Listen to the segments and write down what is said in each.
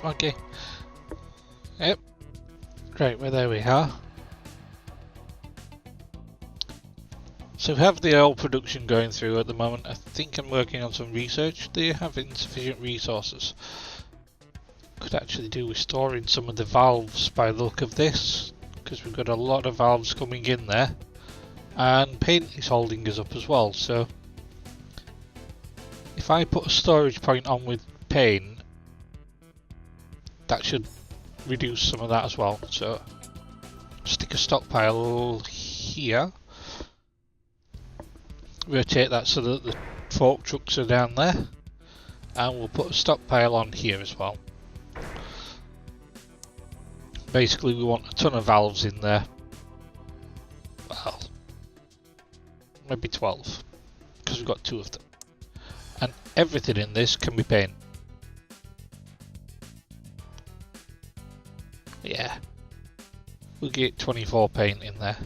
Okay. Yep. Right, well there we are. So we have the oil production going through at the moment. I think I'm working on some research. They have insufficient resources. Could actually do with storing some of the valves by the look of this, because we've got a lot of valves coming in there. And paint is holding us up as well, so if I put a storage point on with paint, that should reduce some of that as well. So stick a stockpile here, rotate that so that the fork trucks are down there, and we'll put a stockpile on here as well. Basically we want a ton of valves in there. Well, maybe 12, because we've got 2 of them. And everything in this can be paint. Yeah, we'll get 24 paint in there.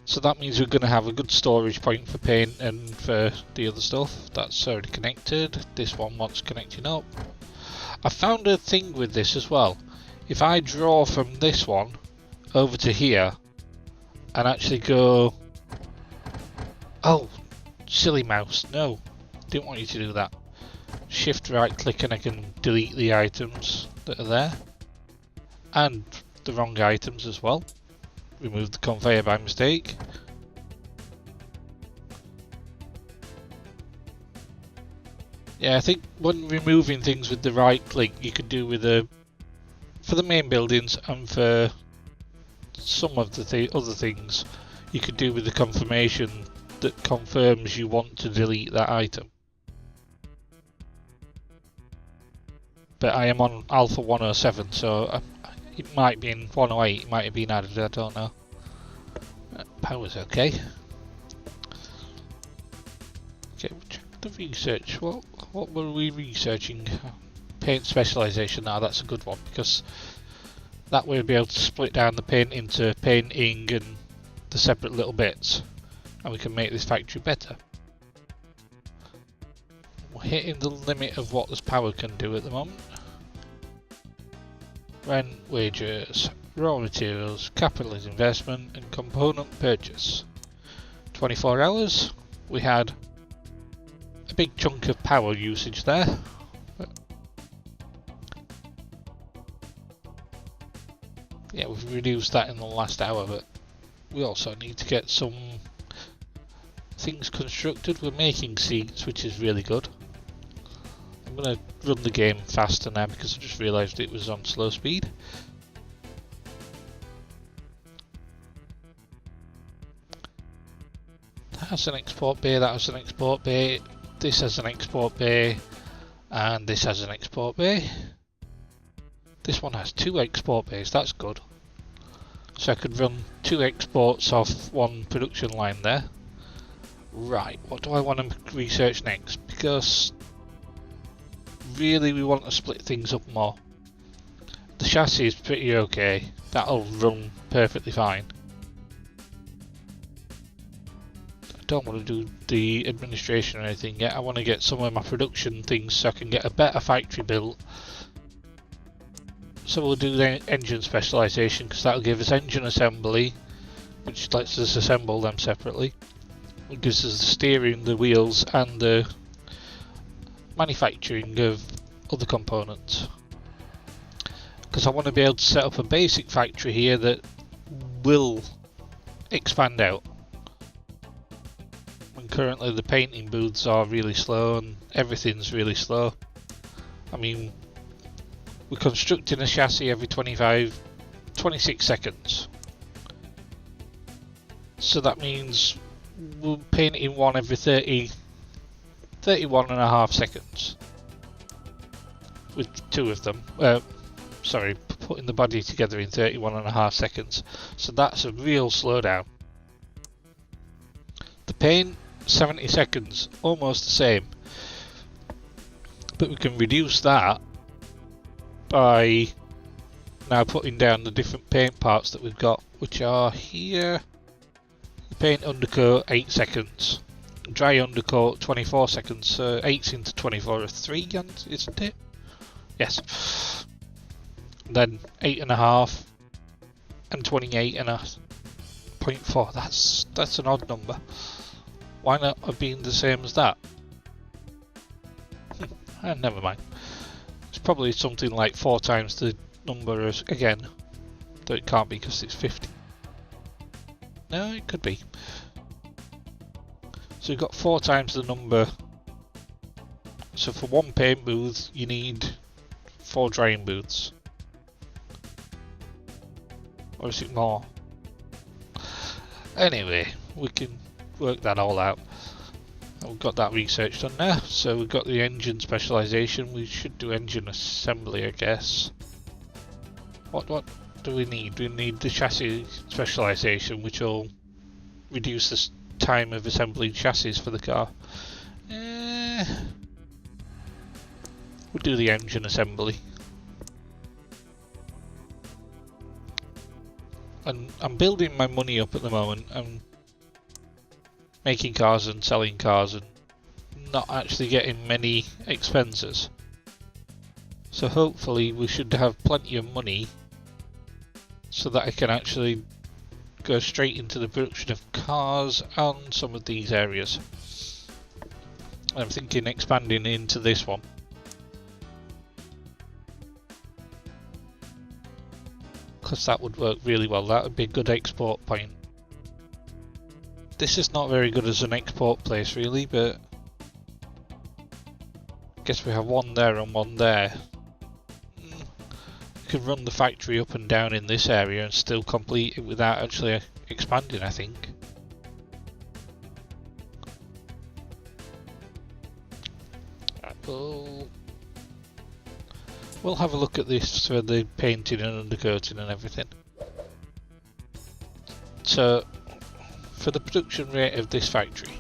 So that means we're going to have a good storage point for paint and for the other stuff. That's already connected. This one wants connecting up. I found a thing with this as well. If I draw from this one over to here and actually go... Oh, silly mouse, no, didn't want you to do that. Shift right click and I can delete the items that are there. And the wrong items as well. Remove the conveyor by mistake. Yeah, I think when removing things with the right click, you could do with the for the main buildings, and for some of the other things, you could do with the confirmation that confirms you want to delete that item. But I am on Alpha 107, so it might be in 108, it might have been added, I don't know. Power's okay. Okay, check the research. What were we researching? Paint specialisation. Now that's a good one, because that way we'll be able to split down the paint into painting and the separate little bits, and we can make this factory better. We're hitting the limit of what this power can do at the moment. Rent, wages, raw materials, capital investment and component purchase. 24 hours. We had a big chunk of power usage there. Yeah, we've reduced that in the last hour, but we also need to get some things constructed. We're making seats, which is really good. I'm going to run the game faster now because I just realised it was on slow speed. That has an export bay, that has an export bay, this has an export bay, and this has an export bay. This one has 2 export bays, that's good. So I could run 2 exports off one production line there. Right, what do I want to research next? Because really we want to split things up more. The chassis is pretty okay, that'll run perfectly fine. I don't want to do the administration or anything yet, I want to get some of my production things so I can get a better factory built. So we'll do the engine specialisation, because that'll give us engine assembly, which lets us assemble them separately. It gives us the steering, the wheels and the manufacturing of other components. Because I want to be able to set up a basic factory here that will expand out. When currently the painting booths are really slow and everything's really slow. I mean, we're constructing a chassis every 26 seconds. So that means we're painting one every 31 and a half seconds. With 2 of them. Sorry, putting the body together in 31 and a half seconds. So that's a real slowdown. The paint, 70 seconds, almost the same. But we can reduce that by now putting down the different paint parts that we've got, which are here. The paint undercoat 8 seconds, dry undercoat 24 seconds, so 8 into 24 is 3, isn't it? Yes. Then 8.5 and 28.4. That's an odd number. Why not have been the same as that? Never mind. It's probably something like 4 times the number again. Though it can't be because it's 50. No, it could be. So you've got 4 times the number. So for 1 paint booth, you need 4 drying booths. Or is it more? Anyway, we can work that all out. We've got that research done now. So we've got the engine specialisation. We should do engine assembly, I guess. What do we need? We need the chassis specialisation, which will reduce the time of assembling chassis for the car. We'll do the engine assembly. And I'm building my money up at the moment. I'm making cars and selling cars and not actually getting many expenses. So hopefully we should have plenty of money so that I can actually go straight into the production of cars on some of these areas. I'm thinking expanding into this one. Because that would work really well. That would be a good export point. This is not very good as an export place really, but I guess we have one there and one there. We could run the factory up and down in this area and still complete it without actually expanding, I think. We'll have a look at this for the painting and undercoating and everything. So, for the production rate of this factory,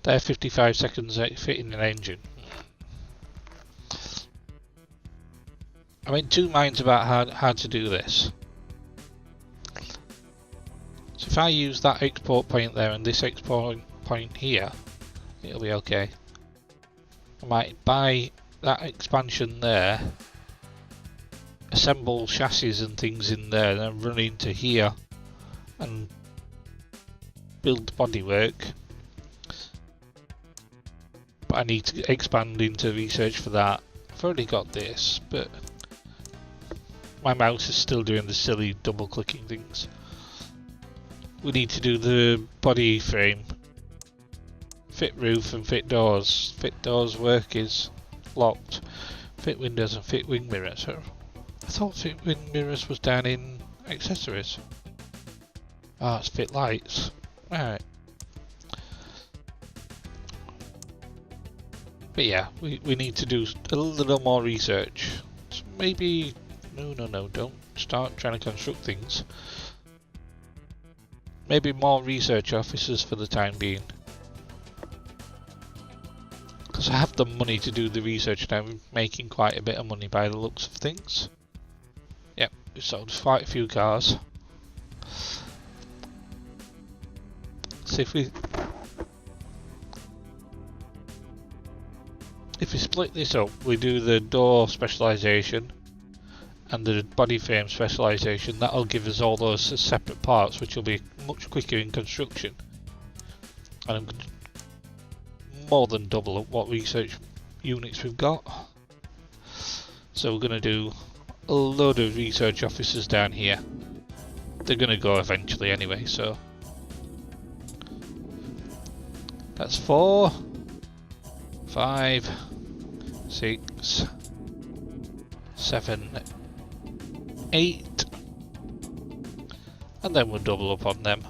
they're 55 seconds fitting an engine. I'm in 2 minds about how to do this. So if I use that export point there and this export point here, it'll be okay. I might buy that expansion there, assemble chassis and things in there, then run into here and build the bodywork. But I need to expand into research for that. I've already got this, but my mouse is still doing the silly double clicking things. We need to do the body frame, fit roof and fit doors. Fit doors work is locked. Fit windows and fit wing mirrors. I thought fit wing mirrors was down in accessories. Ah, it's fit lights. Right. But yeah, we need to do a little more research. So maybe... No, don't start trying to construct things. Maybe more research officers for the time being. Because I have the money to do the research and I'm making quite a bit of money by the looks of things. Yep, we sold quite a few cars. So if we split this up, we do the door specialisation and the body frame specialisation, that'll give us all those as separate parts, which will be much quicker in construction. And I'm going to more than double up what research units we've got. So we're going to do a load of research officers down here. They're going to go eventually anyway, so that's 4, 5, 6, 7, 8, and then we'll double up on them.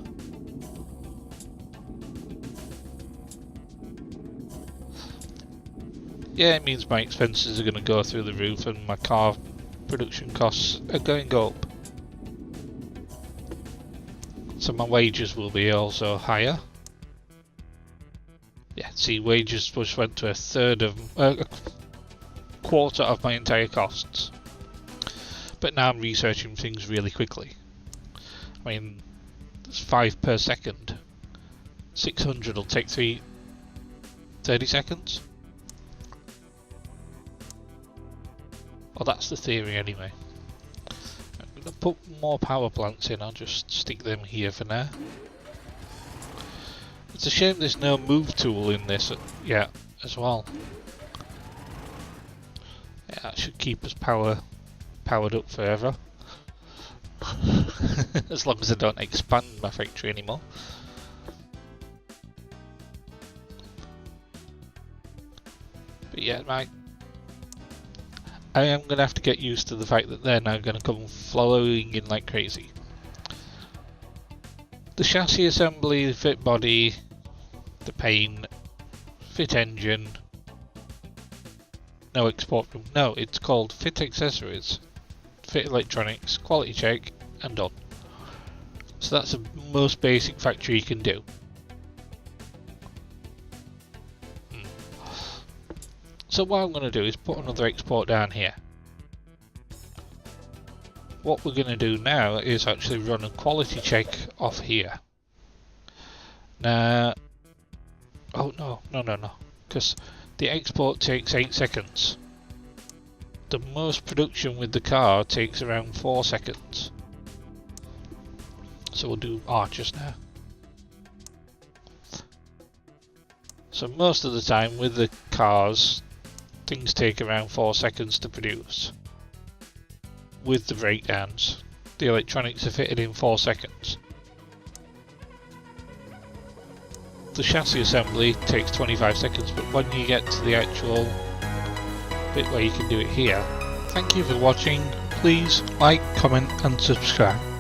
Yeah, it means my expenses are going to go through the roof and my car production costs are going up. So my wages will be also higher. Yeah, see, wages just went to a quarter of my entire costs. But now I'm researching things really quickly. I mean, it's 5 per second. 600 will take 30 seconds. Well, that's the theory anyway. I'm going to put more power plants in, I'll just stick them here for now. It's a shame there's no move tool in this yet as well. Yeah, that should keep us powered up forever. As long as I don't expand my factory anymore. But yeah, I am going to have to get used to the fact that they're now going to come flowing in like crazy. The chassis assembly, the fit body, the paint, fit engine, no export room. No, it's called fit accessories, fit electronics, quality check, and done. So that's the most basic factory you can do. So what I'm going to do is put another export down here. What we're going to do now is actually run a quality check off here. Now, oh no, because the export takes 8 seconds. The most production with the car takes around 4 seconds. So we'll do arches now. So most of the time with the cars, things take around 4 seconds to produce. With the breakdowns, the electronics are fitted in 4 seconds. The chassis assembly takes 25 seconds, but when you get to the actual bit where you can do it here. Thank you for watching. Please like, comment and subscribe.